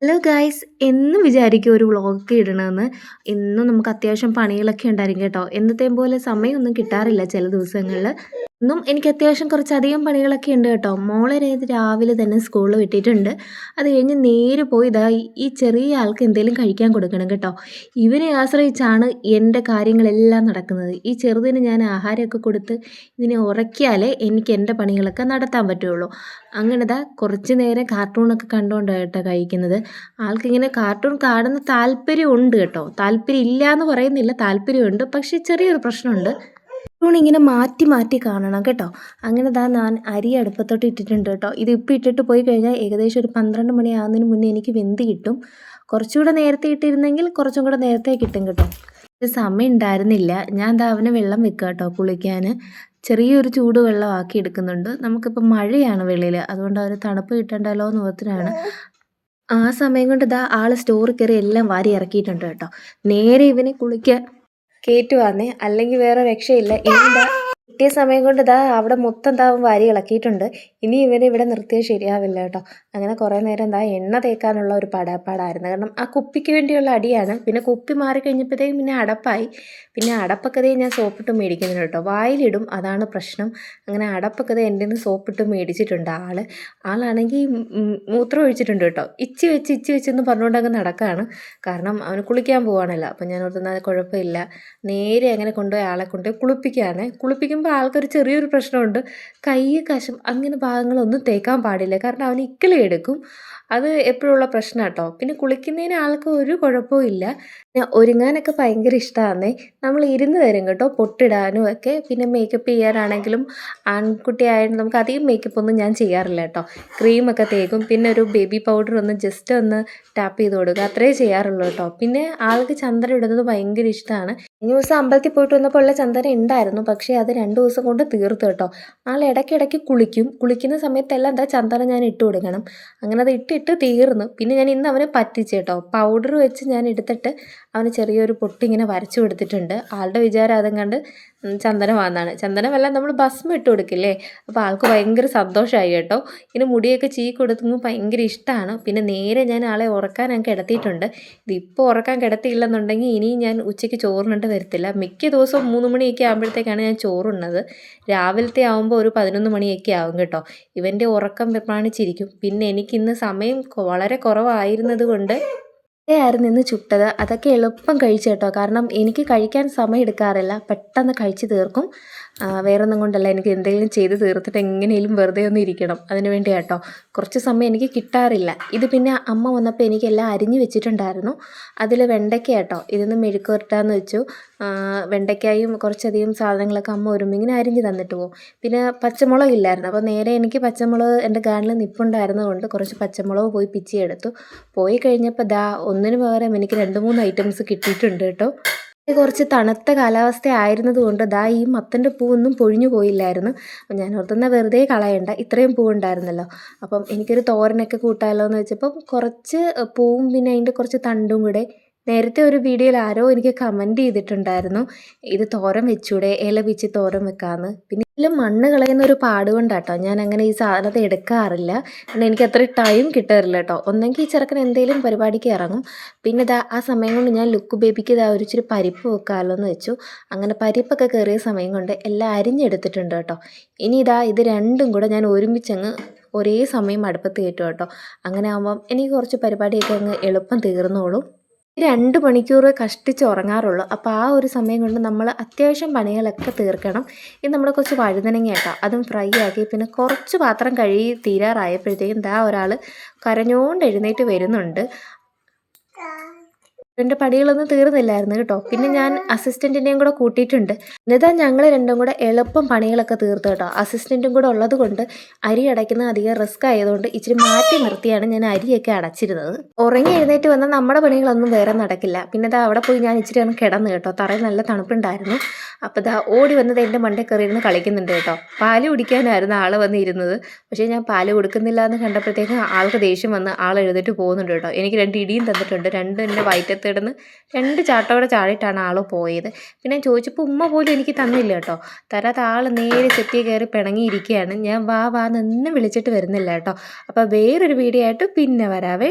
Hello guys എന്നും വിചാരിക്കും ഒരു വ്ളോഗൊക്കെ ഇടണമെന്ന്. ഇന്നും നമുക്ക് അത്യാവശ്യം പണികളൊക്കെ ഉണ്ടായിരിക്കും കേട്ടോ. എന്നത്തെയും പോലെ സമയമൊന്നും കിട്ടാറില്ല ചില ദിവസങ്ങളിൽ. ഇന്നും എനിക്ക് അത്യാവശ്യം കുറച്ചധികം പണികളൊക്കെ ഉണ്ട് കേട്ടോ. മോളെ രാവിലെ തന്നെ സ്കൂളിൽ വിട്ടിട്ടുണ്ട്. അത് കഴിഞ്ഞ് നേരെ പോയി ഇതാ ഈ ചെറിയ ആൾക്ക് എന്തെങ്കിലും കഴിക്കാൻ കൊടുക്കണം കേട്ടോ. ഇവനെ ആശ്രയിച്ചാണ് എൻ്റെ കാര്യങ്ങളെല്ലാം നടക്കുന്നത്. ഈ ചെറുതിന് ഞാൻ ആഹാരമൊക്കെ കൊടുത്ത് ഇതിനെ ഉറക്കിയാലേ എനിക്ക് എൻ്റെ പണികളൊക്കെ നടത്താൻ പറ്റുള്ളൂ. അങ്ങനെ കുറച്ച് നേരം കാർട്ടൂണൊക്കെ കണ്ടുകൊണ്ട് കേട്ടോ കഴിക്കുന്നത്. ആൾക്കിങ്ങനെ കാർട്ടൂൺ കാണുന്ന താല്പര്യമുണ്ട് കേട്ടോ. താല്പര്യം ഇല്ല എന്ന് പറയുന്നില്ല, താല്പര്യമുണ്ട്. പക്ഷേ ചെറിയൊരു പ്രശ്നമുണ്ട്, കാർട്ടൂൺ ഇങ്ങനെ മാറ്റി മാറ്റി കാണണം കേട്ടോ. അങ്ങനെ ഞാൻ അരി അടുപ്പത്തോട്ട് ഇട്ടിട്ടുണ്ട് കേട്ടോ. ഇത് ഇപ്പം ഇട്ടിട്ട് പോയി കഴിഞ്ഞാൽ ഏകദേശം ഒരു 12 മണിയാകുന്നതിന് മുന്നേ എനിക്ക് വെന്ത് കിട്ടും. കുറച്ചുകൂടെ നേരത്തെ ഇട്ടിരുന്നെങ്കിൽ കുറച്ചും കൂടെ നേരത്തെ കിട്ടും കേട്ടോ. സമയം ഉണ്ടായിരുന്നില്ല. ഞാൻ അവന് വെള്ളം വെക്കുക കേട്ടോ കുളിക്കാൻ. ചെറിയൊരു ചൂട് വെള്ളമാക്കി എടുക്കുന്നുണ്ട്. നമുക്കിപ്പോൾ മഴയാണ് വെളിയിൽ, അതുകൊണ്ട് അവർ തണുപ്പ് കിട്ടണ്ടല്ലോ എന്ന് ഓർത്തിട്ടാണ്. ആ സമയം കൊണ്ട് ആൾ സ്റ്റോറിൽ കയറി എല്ലാം വാരി ഇറക്കിയിട്ടുണ്ട് കേട്ടോ. നേരെ ഇവനെ കുളിക്കാൻ കയറ്റുവാന്നേ, അല്ലെങ്കിൽ വേറെ രക്ഷയില്ല. ഇനി കിട്ടിയ സമയം കൊണ്ട് അവിടെ മൊത്തം വാരി ഇളക്കിയിട്ടുണ്ട്. ഇനി ഇവനെ ഇവിടെ നിർത്തിയാൽ ശരിയാവില്ല കേട്ടോ. അങ്ങനെ കുറേ നേരം എണ്ണ തേക്കാനുള്ള ഒരു പടാപ്പാടായിരുന്നു. കാരണം ആ കുപ്പിക്ക് വേണ്ടിയുള്ള അടിയാണ്. പിന്നെ കുപ്പി മാറി കഴിഞ്ഞപ്പോഴത്തേക്കും പിന്നെ അടപ്പായി. പിന്നെ അടപ്പൊക്കെ ഞാൻ സോപ്പിട്ട് മേടിക്കുന്നുണ്ട് കേട്ടോ. വായിലിടും, അതാണ് പ്രശ്നം. അങ്ങനെ അടപ്പൊക്കെ എൻ്റെ നിന്ന് സോപ്പിട്ട് മേടിച്ചിട്ടുണ്ട് ആളാണെങ്കിൽ മൂത്രം ഒഴിച്ചിട്ടുണ്ട് കേട്ടോ. ഇച്ചി വെച്ചെന്ന് പറഞ്ഞുകൊണ്ട് അങ്ങ് നടക്കുകയാണ്. കാരണം അവന് കുളിക്കാൻ പോവാണല്ലോ. അപ്പം ഞാൻ ഓർത്തുന്നത് കുഴപ്പമില്ല. നേരെ അങ്ങനെ കൊണ്ടുപോയി ആളെ കൊണ്ടുപോയി കുളിപ്പിക്കുമ്പോൾ ആൾക്കൊരു ചെറിയൊരു പ്രശ്നമുണ്ട്. കൈ കശം അങ്ങനെ ഭാഗങ്ങളൊന്നും തേക്കാൻ പാടില്ല. കാരണം അവന് ഇക്കിളി എടുക്കും. അത് എപ്പോഴുള്ള പ്രശ്നം കേട്ടോ. പിന്നെ കുളിക്കുന്നതിന് ആൾക്ക് ഒരു കുഴപ്പവും ഇല്ല. പിന്നെ ഒരുങ്ങാനൊക്കെ ഭയങ്കര ഇഷ്ടമാണേ. നമ്മൾ ഇരുന്ന് തരും കേട്ടോ പൊട്ടിടാനും ഒക്കെ. പിന്നെ മേക്കപ്പ് ചെയ്യാനാണെങ്കിലും ആൺകുട്ടിയായിട്ട് നമുക്ക് അധികം മേക്കപ്പ് ഒന്നും ഞാൻ ചെയ്യാറില്ല കേട്ടോ. ക്രീമൊക്കെ തേക്കും. പിന്നെ ഒരു ബേബി പൗഡർ ഒന്ന് ജസ്റ്റ് ഒന്ന് ടാപ്പ് ചെയ്ത് കൊടുക്കുക, അത്രേ ചെയ്യാറുള്ളൂ കേട്ടോ. പിന്നെ ആൾക്ക് ചന്ദനം ഇടുന്നത് ഭയങ്കര ഇഷ്ടമാണ്. കഴിഞ്ഞ ദിവസം അമ്പലത്തിൽ പോയിട്ട് വന്നപ്പോൾ ഉള്ള ചന്ദനം ഉണ്ടായിരുന്നു, പക്ഷേ അത് 2 ദിവസം കൊണ്ട് തീർത്തു കേട്ടോ. ആൾ ഇടയ്ക്കിടയ്ക്ക് കുളിക്കുന്ന സമയത്തെല്ലാം ചന്ദനം ഞാൻ ഇട്ട് കൊടുക്കണം. അങ്ങനെ അത് ഇട്ടിട്ട് തീർന്നു. പിന്നെ ഞാൻ ഇന്ന് അവനെ പറ്റിച്ചു കേട്ടോ. പൗഡർ വെച്ച് ഞാൻ എടുത്തിട്ട് അവന് ചെറിയൊരു പൊട്ടിങ്ങനെ വരച്ചു കൊടുത്തിട്ടുണ്ട്. ആളുടെ വിചാരം അതും കണ്ട് ചന്ദനമാണെന്നാണ്. ചന്ദനമല്ല, നമ്മൾ ഭസ്മം ഇട്ട് കൊടുക്കില്ലേ. അപ്പോൾ ആൾക്ക് ഭയങ്കര സന്തോഷമായി കേട്ടോ. ഇനി മുടിയൊക്കെ കൊടുക്കുമ്പോൾ ഭയങ്കര ഇഷ്ടമാണ്. പിന്നെ നേരെ ഞാൻ ആളെ ഉറക്കാൻ ഞാൻ കിടത്തിയിട്ടുണ്ട്. ഇതിപ്പോൾ ഉറക്കാൻ കിടത്തിയില്ലെന്നുണ്ടെങ്കിൽ ഇനിയും ഞാൻ ഉച്ചയ്ക്ക് ചോറിനിട്ട് വരത്തില്ല. മിക്ക ദിവസവും 3 മണിയൊക്കെ ആകുമ്പോഴത്തേക്കാണ് ഞാൻ ചോറുണ്ണത്. രാവിലത്തെ ആകുമ്പോൾ ഒരു 11 മണിയൊക്കെ ആകും കേട്ടോ. ഇവൻ്റെ ഉറക്കം പ്രമാണിച്ചിരിക്കും. പിന്നെ എനിക്കിന്ന് സമയം വളരെ കുറവായിരുന്നത് കൊണ്ട് ആയിരുന്നു ഇന്ന് ചുട്ടത്. അതൊക്കെ എളുപ്പം കഴിച്ചു കേട്ടോ. കാരണം എനിക്ക് കഴിക്കാൻ സമയം എടുക്കാറില്ല, പെട്ടെന്ന് കഴിച്ച് തീർക്കും. വേറൊന്നും കൊണ്ടല്ല, എനിക്ക് എന്തെങ്കിലും ചെയ്ത് തീർത്തിട്ട് എങ്ങനെയും വെറുതെ ഒന്ന് ഇരിക്കണം, അതിന് വേണ്ടി കേട്ടോ. കുറച്ച് സമയം എനിക്ക് കിട്ടാറില്ല. ഇത് പിന്നെ അമ്മ വന്നപ്പോൾ എനിക്കെല്ലാം അരിഞ്ഞ് വെച്ചിട്ടുണ്ടായിരുന്നു. അതിൽ വെണ്ടയ്ക്ക കേട്ടോ, ഇതൊന്ന് മെഴുക്ക് പുരട്ടാന്ന് വെച്ചു. വെണ്ടയ്ക്കായും കുറച്ചധികം സാധനങ്ങളൊക്കെ അമ്മ ഒരുമിങ്ങനെ അരിഞ്ഞ് തന്നിട്ട് പോകും. പിന്നെ പച്ചമുളക് ഇല്ലായിരുന്നു. അപ്പോൾ നേരെ എനിക്ക് പച്ചമുളക് എൻ്റെ ഗാർഡനിൽ നിൽപ്പുണ്ടായിരുന്നതുകൊണ്ട് കുറച്ച് പച്ചമുളക് പോയി പിച്ചിയെടുത്തു. പോയി കഴിഞ്ഞപ്പോൾ ഒന്നിന് പകരം എനിക്ക് 2-3 ഐറ്റംസ് കിട്ടിയിട്ടുണ്ട് കേട്ടോ. കുറച്ച് തണുത്ത കാലാവസ്ഥ ആയിരുന്നത് കൊണ്ട് ഈ മത്തൻ്റെ പൂവൊന്നും പൊഴിഞ്ഞു പോയില്ലായിരുന്നു. ഞാൻ ഓർത്തുന്ന വെറുതെ കളയണ്ട, ഇത്രയും പൂവുണ്ടായിരുന്നല്ലോ. അപ്പം എനിക്കൊരു തോരനൊക്കെ കൂട്ടാമല്ലോ എന്ന് വെച്ചപ്പം കുറച്ച് പൂവും പിന്നെ അതിൻ്റെ കുറച്ച് തണ്ടും കൂടെ. നേരത്തെ ഒരു വീഡിയോയിൽ ആരോ എനിക്ക് കമൻറ്റ് ചെയ്തിട്ടുണ്ടായിരുന്നു, ഇത് തോരൻ വെച്ചൂടെ, ഇല പിച്ചി തോരൻ വെക്കാമെന്ന്. പിന്നെ ഇതിൽ മണ്ണ് കളയുന്ന ഒരു പാട് കൊണ്ടാട്ടോ ഞാൻ അങ്ങനെ ഈ സാധനത്തെ എടുക്കാറില്ല. കാരണം എനിക്ക് അത്ര ടൈം കിട്ടാറില്ല കേട്ടോ. ഒന്നെങ്കിൽ ഈ ചെറുക്കൻ എന്തെങ്കിലും പരിപാടിക്ക് ഇറങ്ങും. പിന്നെ ആ സമയം കൊണ്ട് ഞാൻ ലുക്ക് ബേബിക്ക് ഒരു ഇച്ചിരി പരിപ്പ് വെക്കാമല്ലോ എന്ന് വെച്ചു. അങ്ങനെ പരിപ്പൊക്കെ കയറിയ സമയം കൊണ്ട് എല്ലാം അരിഞ്ഞെടുത്തിട്ടുണ്ട് കേട്ടോ. ഇനി ഇത് രണ്ടും കൂടെ ഞാൻ ഒരുമിച്ചങ്ങ് ഒരേ സമയം അടുപ്പത്ത് കയറ്റും കേട്ടോ. അങ്ങനെ ആകുമ്പം എനിക്ക് കുറച്ച് പരിപാടിയൊക്കെ അങ്ങ് എളുപ്പം തീർന്നോളും. 2 മണിക്കൂർ കഷ്ടിച്ച് ഉറങ്ങാറുള്ളൂ. അപ്പോൾ ആ ഒരു സമയം കൊണ്ട് നമ്മൾ അത്യാവശ്യം പണികളൊക്കെ തീർക്കണം. ഇത് നമ്മൾ കുറച്ച് വഴുതനങ്ങ കേട്ടോ, അതും ഫ്രൈ ആക്കി. പിന്നെ കുറച്ച് പാത്രം കഴുകി തീരാറായപ്പോഴത്തേക്കും ഒരാൾ കരഞ്ഞുകൊണ്ട് എഴുന്നേറ്റ് വരുന്നുണ്ട്. എൻ്റെ പണികളൊന്നും തീർന്നില്ലായിരുന്നു കേട്ടോ. പിന്നെ ഞാൻ അസിസ്റ്റൻറ്റിനെയും കൂടെ കൂട്ടിയിട്ടുണ്ട്. എന്നിട്ട് ഞങ്ങൾ രണ്ടും കൂടെ എളുപ്പം പണികളൊക്കെ തീർത്തു കേട്ടോ. അസിസ്റ്റൻറ്റും കൂടെ ഉള്ളത് കൊണ്ട് അരി അടയ്ക്കുന്നത് അധികം റിസ്ക് ആയതുകൊണ്ട് ഇച്ചിരി മാറ്റി നിർത്തിയാണ് ഞാൻ അരിയൊക്കെ അടച്ചിരുന്നത്. ഉറങ്ങി എഴുന്നേറ്റ് വന്നാൽ നമ്മുടെ പണികളൊന്നും വേറെ നടക്കില്ല. പിന്നെ അവിടെ പോയി ഞാൻ ഇച്ചിരി ഒന്ന് കിടന്നു കേട്ടോ. തറയിൽ നല്ല തണുപ്പുണ്ടായിരുന്നു. അപ്പോൾ ഓടി വന്നത് എൻ്റെ മണ്ടേ കയറിയിരുന്ന് കളിക്കുന്നുണ്ട് കേട്ടോ. പാല് കുടിക്കാനായിരുന്നു ആൾ വന്നിരുന്നത്. പക്ഷേ ഞാൻ പാല് കൊടുക്കുന്നില്ല എന്ന് കണ്ടപ്പോഴത്തേക്കും ആൾക്ക് ദേഷ്യം വന്ന് ആൾ എഴുന്നേറ്റ് പോകുന്നുണ്ട് കേട്ടോ. എനിക്ക് 2 ഇടിയും തന്നിട്ടുണ്ട്. 2 എൻ്റെ വയറ്റത്ത് കിടന്ന് 2 ചാട്ടോടെ ചാടിയിട്ടാണ് ആൾ പോയത്. പിന്നെ ചോദിച്ചപ്പോൾ ഉമ്മ പോലും എനിക്ക് തന്നില്ല കേട്ടോ. തരാത്ത ആൾ നേരെ ചെത്തി കയറി പിണങ്ങിയിരിക്കുകയാണ്. ഞാൻ വാ നിന്ന് വിളിച്ചിട്ട് വരുന്നില്ല കേട്ടോ. അപ്പോൾ വേറൊരു വീഡിയോ ആയിട്ട് പിന്നെ വരാവേ.